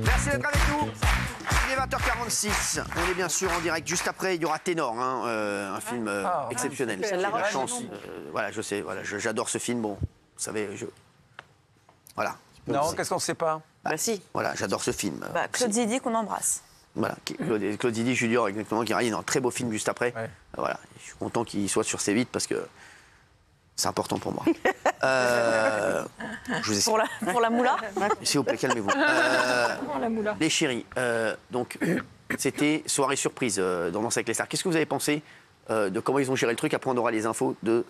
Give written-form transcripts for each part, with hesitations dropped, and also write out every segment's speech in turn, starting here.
Merci d'être avec nous. Il est 20h46. On est bien sûr en direct. Juste après, il y aura Ténor, un film exceptionnel. C'est la chance. Voilà, je sais. Voilà, j'adore ce film. Bon, vous savez, voilà. Non, qu'est-ce qu'on ne sait pas? Bah si. Voilà, j'adore ce film. Claude Zidi qu'on embrasse. Voilà, Claude Zidi Junior, exactement, qui arrive dans un très beau film juste après. Ouais. Voilà, je suis content qu'il soit sur C8 parce que c'est important pour moi. Je vous Pour la moula. S'il vous plaît, calmez-vous. Les chéris, donc c'était soirée surprise dans Danse avec les stars. Qu'est-ce que vous avez pensé de comment ils ont géré le truc? Après, on aura les infos de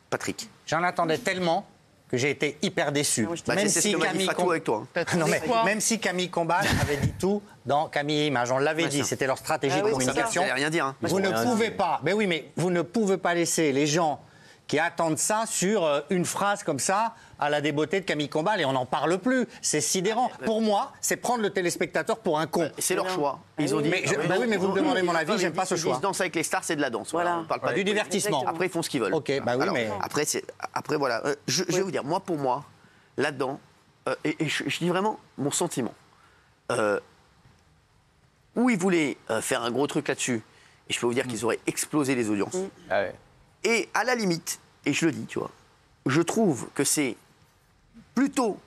Patrick. J'en attendais tellement que j'ai été hyper déçu. Même si Camille Fatou avec toi. Non, mais même si Camille Combal avait dit tout dans Camille Image, on l'avait dit, c'était leur stratégie de communication. Ça ne rien dire. Hein. Vous ne pouvez pas, mais oui, mais vous ne pouvez pas laisser les gens qui attendent ça sur une phrase comme ça à la débeauté de Camille Combal et on n'en parle plus. C'est sidérant. Pour moi, c'est prendre le téléspectateur pour un con. C'est leur choix. Ils ont dit. Oui, mais vous me demandez mon avis, j'aime pas ce choix. Danse avec les stars, c'est de la danse. Voilà. On parle pas du divertissement. Après, ils font ce qu'ils veulent. Ok, bah oui, alors, mais après voilà. Je vais vous dire, pour moi, là-dedans, et je dis vraiment mon sentiment. Où ils voulaient faire un gros truc là-dessus, et je peux vous dire qu'ils auraient explosé les audiences. Ah ouais. Et à la limite, et je le dis, tu vois, je trouve que c'est plutôt,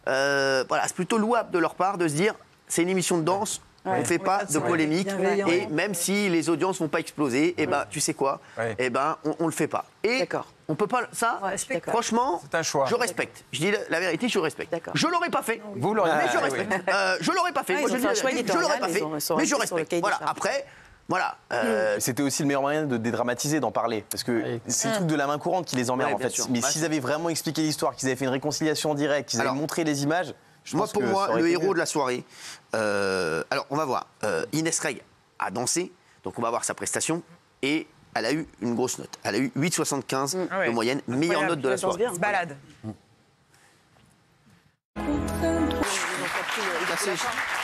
c'est plutôt louable de leur part de se dire, c'est une émission de danse, on ne fait pas de polémique, et même si les audiences vont pas exploser, et ben, tu sais quoi, et ben, on le fait pas. Et on peut pas, ça, franchement, c'est un choix. Je respecte. Je dis la vérité, je respecte. Je l'aurais pas fait. Vous l'auriez mais je respecte. Je l'aurais pas fait. Moi, je l'aurais pas fait, mais je respecte. Voilà. Après. Voilà. C'était aussi le meilleur moyen de dédramatiser, d'en parler. Parce que c'est le truc de la main courante qui les emmerde, en fait. Sûr. Mais s'ils avaient vraiment expliqué l'histoire, qu'ils avaient fait une réconciliation en direct, qu'ils avaient montré les images, pour moi, le héros de la soirée, alors on va voir, Inès Reg a dansé, donc on va voir sa prestation, et elle a eu une grosse note. Elle a eu 8,75 de moyenne, meilleure note de la soirée. Balade.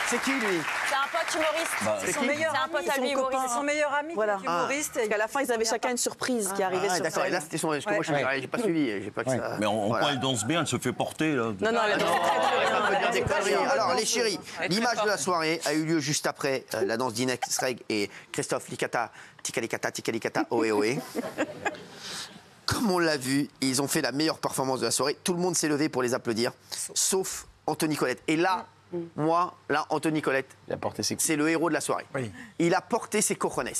C'est qui, lui? C'est un pote humoriste. C'est son meilleur un pote à lui, humoriste. C'est son meilleur ami, Voilà. humoriste. Et qu'à la fin, ils avaient chacun une surprise qui arrivait sur d'accord, et scène. là, c'était son... Parce que moi, j'ai pas suivi. J'ai pas que ça... Mais en quoi elle danse bien, elle se fait porter, là. Non, elle danse On peut dire des conneries. Alors, les chéris, l'image de la soirée a eu lieu juste après la danse d'Inès Reg et Christophe Tikalikata, Ohé Ohé. Comme on l'a vu, ils ont fait la meilleure performance de la soirée. Tout le monde s'est levé pour les applaudir, sauf Anthony Colette. Et là, Anthony Colette, c'est le héros de la soirée. Oui. Il a porté ses cojones.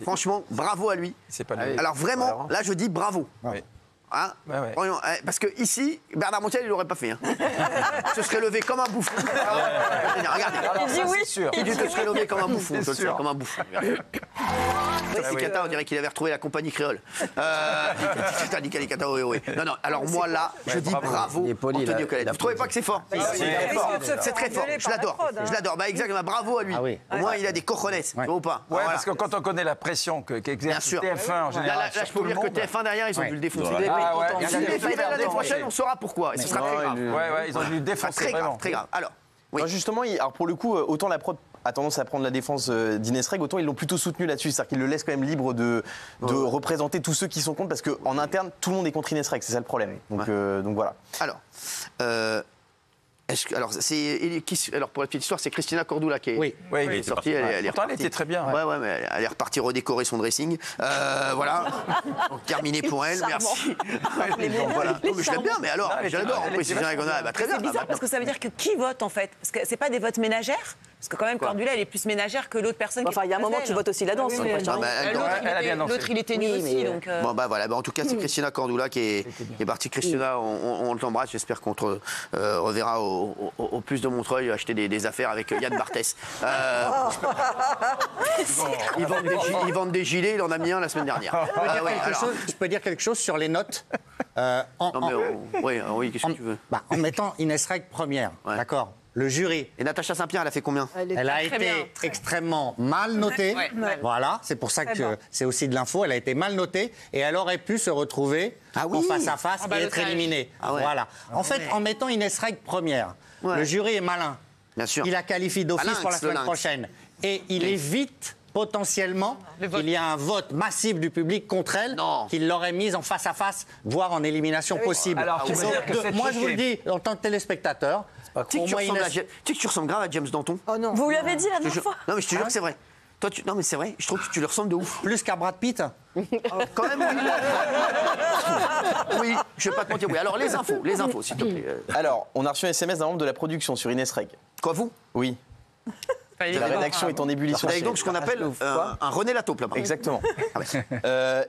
Franchement, bravo à lui. C'est pas lui. Alors vraiment, là, je dis bravo. Oui. Hein parce que ici, Bernard Montiel, il l'aurait pas fait. Hein. Il se serait levé comme un bouffon. Regardez. Il dit oui. Il se serait levé comme un bouffon. Je le sais, comme un bouffon. On dirait qu'il avait retrouvé la compagnie créole. Non, alors moi là, je dis bravo Anthony Colette. Vous trouvez pas que c'est fort? C'est très fort. Je l'adore. Bah exactement. Bravo à lui. Au moins, il a des cojones. Ou pas? Ouais, parce que quand on connaît la pression qu'exerce TF1 en général. Là, je peux vous dire que TF1 derrière, ils ont dû le défoncer. L'année prochaine, on saura pourquoi. Et ce sera très grave. Ouais, ils ont dû le défoncer vraiment. Très grave. Alors, justement, pour le coup, autant la prod a tendance à prendre la défense d'Inès Reg, autant ils l'ont plutôt soutenu là-dessus. C'est-à-dire qu'ils le laissent quand même libre de représenter tous ceux qui sont contre, parce qu'en interne, tout le monde est contre Inès Reg, c'est ça le problème. Donc voilà. Alors, pour la petite histoire, c'est Christina Cordula qui est sortie. Elle est elle était très bien. Ouais, mais elle est repartie redécorer son dressing. Voilà. Donc, terminé pour elle. Merci. Donc, voilà. Non, mais je l'aime bien, mais alors, je l'adore. En plus, très bien. C'est bizarre parce que ça veut dire que qui vote en fait? Parce que c'est pas des votes ménagères? Parce que quand même, Cordula, elle est plus ménagère que l'autre personne. Enfin, il y a un moment, tu votes aussi la danse. L'autre, il était nul aussi. Bon, bah voilà. En tout cas, c'est Christina Cordula qui est partie. Christina, on t'embrasse. J'espère qu'on te reverra au plus de Montreuil acheter des affaires avec Yann Barthès. Ils vendent des gilets. Il en a mis un la semaine dernière. Je peux dire quelque chose sur les notes. Oui, qu'est-ce que tu veux? En mettant Inès Reg première, d'accord. Le jury. Et Natacha Saint-Pierre, elle a fait combien? Elle a été extrêmement mal notée. Voilà, c'est pour ça que c'est aussi de l'info. Elle a été mal notée et elle aurait pu se retrouver en face à face et être éliminée. Voilà. En fait, en mettant Inès Reg première, le jury est malin. Bien sûr. Il la qualifie d'office pour la semaine prochaine. Et il évite potentiellement qu'il y a un vote massif du public contre elle, qui l'aurait mise en face à face, voire en élimination possible. Alors, moi, je vous le dis, en tant que téléspectateur, Tu sais que tu ressembles grave à James Danton. Oh non. Vous lui avez dit la dernière fois. Non, mais je te jure que c'est vrai. Toi, non, mais c'est vrai, je trouve que tu lui ressembles de ouf. Plus qu'à Brad Pitt. Quand même, oui. Oui, je vais pas te mentir. Oui, alors les infos, s'il te plaît. Alors, on a reçu un SMS d'un membre de la production sur Inès Reg. Quoi, vous? Oui. La rédaction est en ébullition. Avec donc ce qu'on appelle un René Lataupe là-bas. Exactement.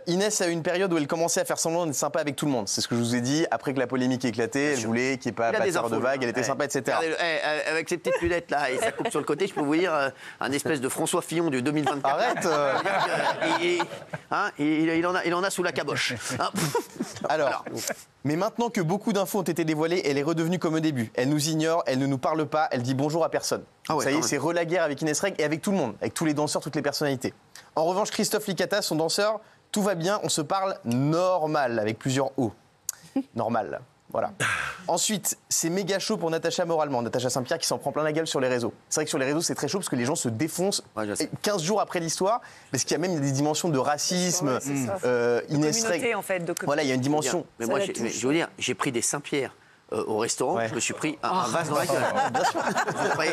Inès a eu une période où elle commençait à faire semblant d'être sympa avec tout le monde. C'est ce que je vous ai dit. Après que la polémique éclatait, elle voulait qu'il n'y ait pas de vagues, elle était sympa, etc. Avec ses petites lunettes là et sa coupe sur le côté, je peux vous dire un espèce de François Fillon du 2024. Arrête. Il en a sous la caboche. Alors. Mais maintenant que beaucoup d'infos ont été dévoilées, elle est redevenue comme au début. Elle nous ignore, elle ne nous parle pas, elle dit bonjour à personne. Ça y est, c'est la guerre avec Inès Reg et avec tout le monde, avec tous les danseurs, toutes les personnalités. En revanche, Christophe Licata, son danseur, tout va bien, on se parle normal, avec plusieurs O. Normal. Voilà. Ensuite, c'est méga chaud pour Natacha moralement. Natacha Saint-Pierre qui s'en prend plein la gueule sur les réseaux. C'est vrai que sur les réseaux, c'est très chaud parce que les gens se défoncent 15 jours après l'histoire. Parce qu'il y a même des dimensions de racisme. Inès Reg. En fait, voilà, il y a une dimension. Mais moi, je veux dire, j'ai pris des Saint-Pierre. Au restaurant, je me suis pris un vase dans la gueule.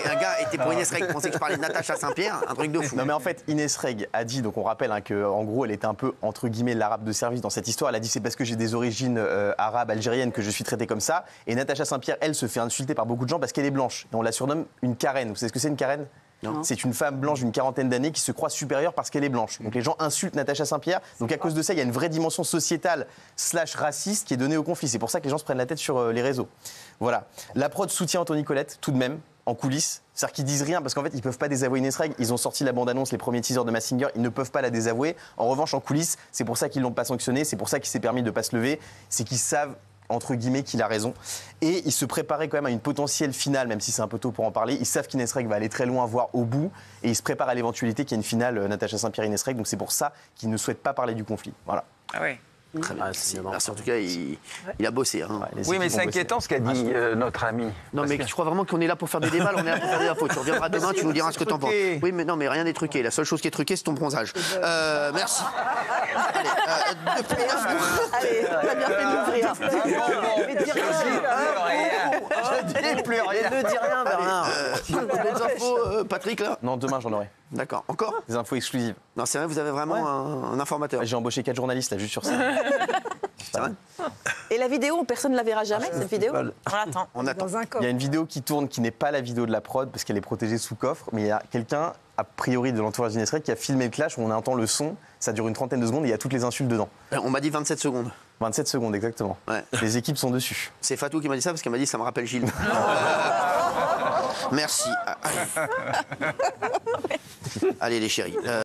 Un gars était pour Inès Reg, pensait que je parlais de Natacha Saint-Pierre, un truc de fou. Non mais en fait, Inès Reg a dit, donc on rappelle qu'en gros elle était un peu entre guillemets l'arabe de service dans cette histoire. Elle a dit c'est parce que j'ai des origines arabes, algériennes que je suis traitée comme ça. Et Natacha Saint-Pierre, elle se fait insulter par beaucoup de gens parce qu'elle est blanche. Et on la surnomme une Karen. Vous savez ce que c'est une Karen ? C'est une femme blanche d'une quarantaine d'années qui se croit supérieure parce qu'elle est blanche. Donc les gens insultent Natacha Saint-Pierre. Donc à cause de ça, il y a une vraie dimension sociétale / raciste qui est donnée au conflit. C'est pour ça que les gens se prennent la tête sur les réseaux. Voilà. La prod soutient Anthony Colette, tout de même, en coulisses. C'est-à-dire qu'ils disent rien parce qu'en fait, ils peuvent pas désavouer Inès Reg. Ils ont sorti la bande-annonce, les premiers teasers de Mask Singer. Ils ne peuvent pas la désavouer. En revanche, en coulisses, c'est pour ça qu'ils l'ont pas sanctionné. C'est pour ça qu'il s'est permis de pas se lever. C'est qu'ils savent entre guillemets qu'il a raison. Et ils se préparaient quand même à une potentielle finale, même si c'est un peu tôt pour en parler. Ils savent qu'Inès Reg va aller très loin, voire au bout. Et ils se préparent à l'éventualité qu'il y ait une finale Natacha Saint-Pierre-Inès Reg. Donc c'est pour ça qu'ils ne souhaitent pas parler du conflit. Voilà. Ah oui. Très bien. Merci. En tout cas, il a bossé. Hein. Oui, mais c'est inquiétant ce qu'a dit notre ami. Non, mais tu crois vraiment qu'on est là pour faire des débats, on est là pour faire des infos. Tu reviendras demain, tu nous diras ce que t'en penses. Oui, mais non, mais rien n'est truqué. La seule chose qui est truquée, c'est ton bronzage. Merci. Allez, t'as bien fait de l'ouvrir. Je dis plus rien. Ne dis rien, Bernard. D'autres infos, Patrick, là ? Non, demain, j'en aurai. D'accord. Encore ? Des infos exclusives. Non, c'est vrai, vous avez vraiment un informateur. J'ai embauché 4 journalistes, là, juste sur ça. C'est vrai ? Et la vidéo, personne ne la verra jamais, cette vidéo ? On attend. Il y a une vidéo qui tourne qui n'est pas la vidéo de la prod parce qu'elle est protégée sous coffre, mais il y a quelqu'un, a priori de l'entourage d'Inès Reg, qui a filmé le clash où on entend le son, ça dure une trentaine de secondes et il y a toutes les insultes dedans. On m'a dit 27 secondes. 27 secondes, exactement. Ouais. Les équipes sont dessus. C'est Fatou qui m'a dit ça parce qu'elle m'a dit ça me rappelle Gilles. Merci. Allez les chéris.